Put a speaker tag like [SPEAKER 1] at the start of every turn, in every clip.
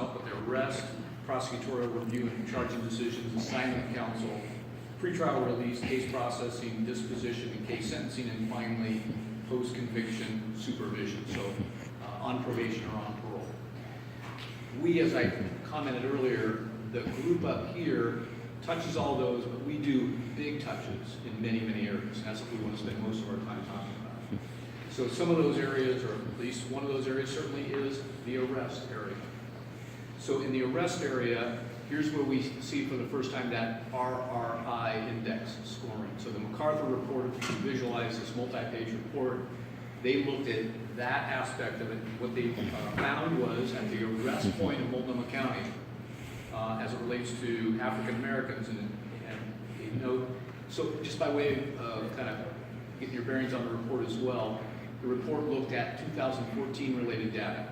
[SPEAKER 1] up with their arrest, prosecutorial review and charging decisions, assignment of counsel, pretrial release, case processing, disposition, and case sentencing, and finally, post-conviction supervision, so on probation or on parole. We, as I commented earlier, the group up here touches all those, but we do big touches in many, many areas, and that's what we want to spend most of our time talking about. So some of those areas, or at least one of those areas, certainly is the arrest area. So in the arrest area, here's where we see for the first time that RRI index scoring. So the MacArthur report, if you can visualize this multi-page report, they looked at that aspect of it. What they found was at the arrest point in Multnomah County, as it relates to African Americans, and you know, so just by way of kind of getting your bearings on the report as well, the report looked at 2014 related data.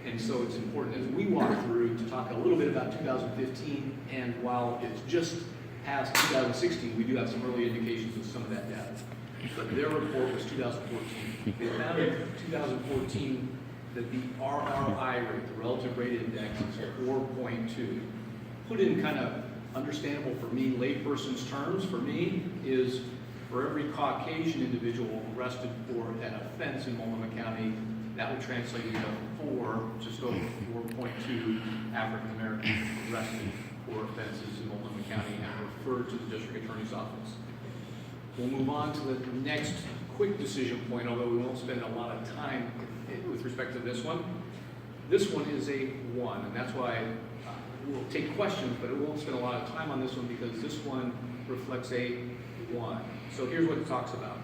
[SPEAKER 1] And so it's important as we walk through to talk a little bit about 2015, and while it's just past 2016, we do have some early indications of some of that data. But their report was 2014. They found in 2014 that the RRI rate, the relative rate index, is 4.2. Put in kind of understandable for me, layperson's terms, for me, is for every Caucasian individual arrested for an offense in Multnomah County, that would translate into 4, just over 4.2 African Americans arrested for offenses in Multnomah County and referred to the district attorney's office. We'll move on to the next quick decision point, although we won't spend a lot of time with respect to this one. This one is a 1, and that's why we'll take questions, but it won't spend a lot of time on this one because this one reflects a 1. So here's what it talks about.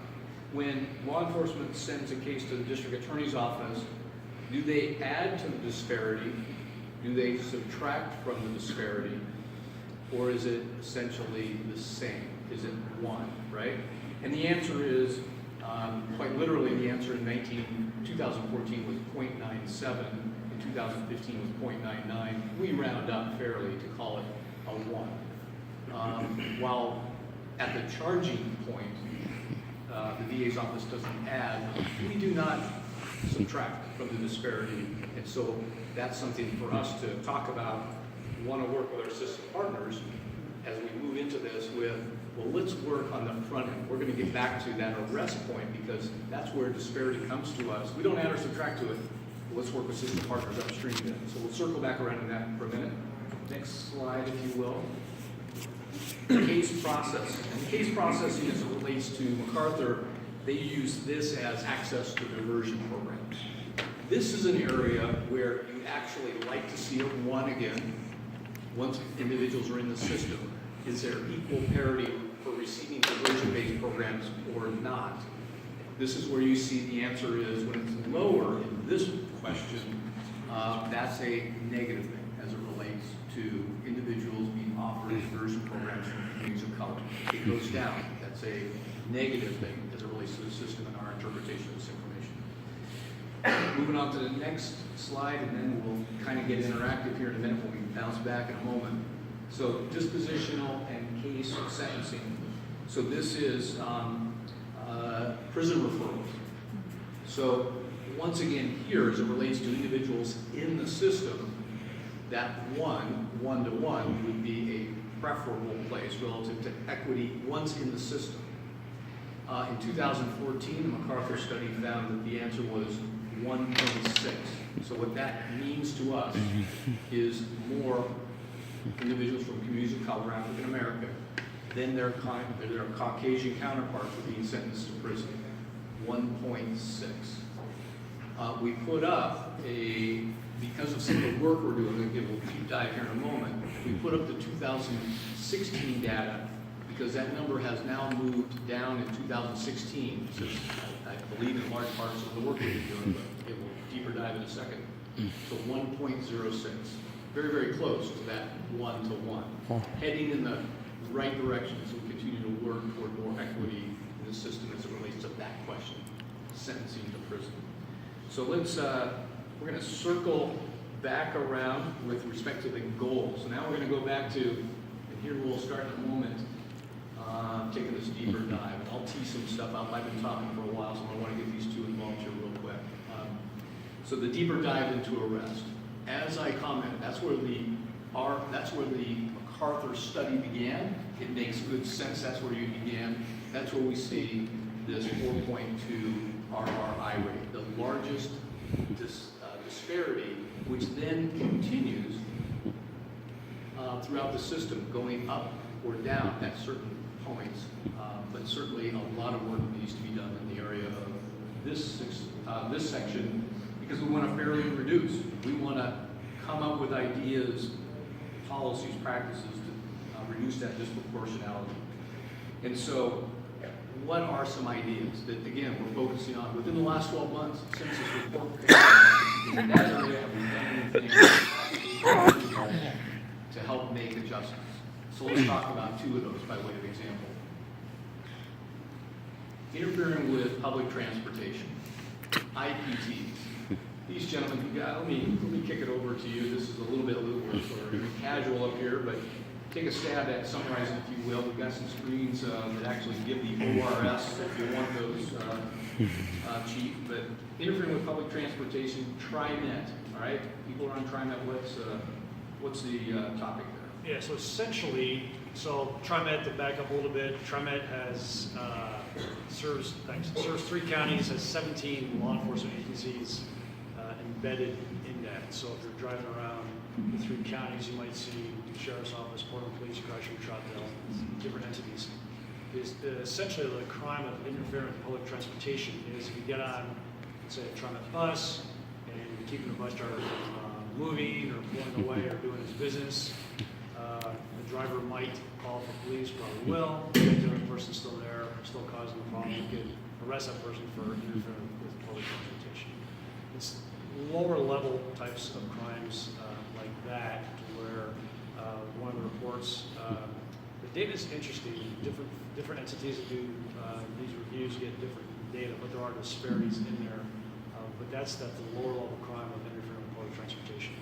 [SPEAKER 1] When law enforcement sends a case to the district attorney's office, do they add to the disparity? Do they subtract from the disparity? Or is it essentially the same? Is it 1, right? And the answer is, quite literally, the answer in 2014 was 0.97, in 2015 was 0.99. We round up fairly to call it a 1. While at the charging point, the DA's office doesn't add, we do not subtract from the disparity. And so that's something for us to talk about. We want to work with our system partners as we move into this with, well, let's work on the front end. We're going to get back to that arrest point because that's where disparity comes to us. We don't add or subtract to it. But let's work with system partners upstream then. So we'll circle back around in that for a minute. Next slide, if you will. Case processing. And case processing, as it relates to MacArthur, they use this as access to diversion programs. This is an area where you actually like to see a 1 again. Once individuals are in the system, is there equal parity for receiving diversion-based programs or not? This is where you see the answer is when it's lower in this question, that's a negative thing as it relates to individuals being offered diversion programs from communities of color. It goes down. That's a negative thing as it relates to the system and our interpretation of this information. Moving on to the next slide, and then we'll kind of get interactive here in a minute when we bounce back in a moment. So dispositional and case sentencing. So this is prison referrals. So once again here, as it relates to individuals in the system, that 1-to-1 would be a preferable place relative to equity once in the system. In 2014, the MacArthur study found that the answer was 1.6. So what that means to us is more individuals from communities of color, African American, than their Caucasian counterparts are being sentenced to prison. 1.6. We put up because of some of the work we're doing, we'll give a deep dive here in a moment, we put up the 2016 data because that number has now moved down in 2016. So I believe in large parts of the work we're doing, but we'll deeper dive in a second. So 1.06. Very, very close to that 1-to-1. Heading in the right direction as we continue to work toward more equity in the system as it relates to that question, sentencing to prison. So we're going to circle back around with respect to the goals. So now we're going to go back to, and here we'll start in a moment, taking this deeper dive. And I'll tee some stuff up. I've been talking for a while, so I want to get these two involved here real quick. So the deeper dive into arrest. as I commented, that's where the MacArthur study began. It makes good sense. That's where you began. That's where we see this 4.2 RRI rate, the largest disparity, which then continues throughout the system, going up or down at certain points. But certainly a lot of work needs to be done in the area of this section, because we want to fairly reduce. We want to come up with ideas, policies, practices to reduce that disproportionality. And so, what are some ideas that, again, we're focusing on within the last 12 months since this report came out? In that area, have we done anything to help make adjustments? So let's talk about two of those by way of example. Interfering with public transportation, IPTs. These gentlemen, let me kick it over to you. This is a little sort of casual up here, but take a stab at summarizing, if you will. We've got some screens that actually give the ORS if you want those, Chief. But interfering with public transportation, TriMet. All right, people are on TriMet. What's the topic there?
[SPEAKER 2] Yeah, so essentially, TriMet, to back up a little bit, TriMet has serves 3 counties, has 17 law enforcement agencies embedded in that. So if you're driving around the 3 counties, you might see Sheriff's Office, Portland Police, Gresham, Troutdale, different entities. Essentially, the crime of interfering with public transportation is if you get on, say, a TriMet bus, and you're keeping the bus driver from moving or pulling away or doing his business. The driver might call for police, probably will. If the person's still there, still causing the problem, you could arrest that person for interfering with public transportation. It's lower level types of crimes like that, where one of the reports, the data is interesting. Different entities that do these reviews get different data, but there are disparities in there. But that's the lower level crime of interfering with public transportation.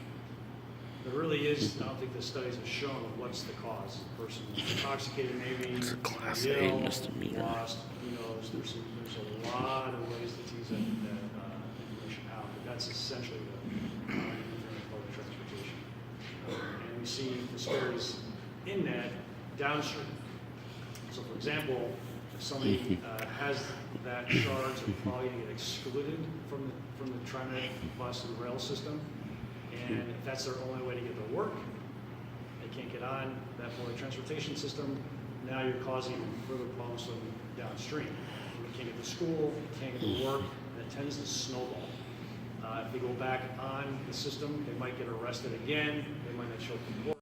[SPEAKER 2] There really is, I don't think the studies have shown what's the cause. The person intoxicated, maybe,
[SPEAKER 3] It's a class
[SPEAKER 2] ill,
[SPEAKER 3] A misdemeanor.
[SPEAKER 2] lost, who knows. There's a lot of ways to tease that information out, but that's essentially the interfering with public transportation. And we see disparities in that downstream. So, for example, if somebody has that charge, they're probably going to get excluded from the TriMet bus and rail system. And if that's their only way to get to work, they can't get on that public transportation system. Now you're causing further problems to them downstream. They can't get to school, can't get to work, and it tends to snowball. If they go back on the system, they might get arrested again. They might not show up to court.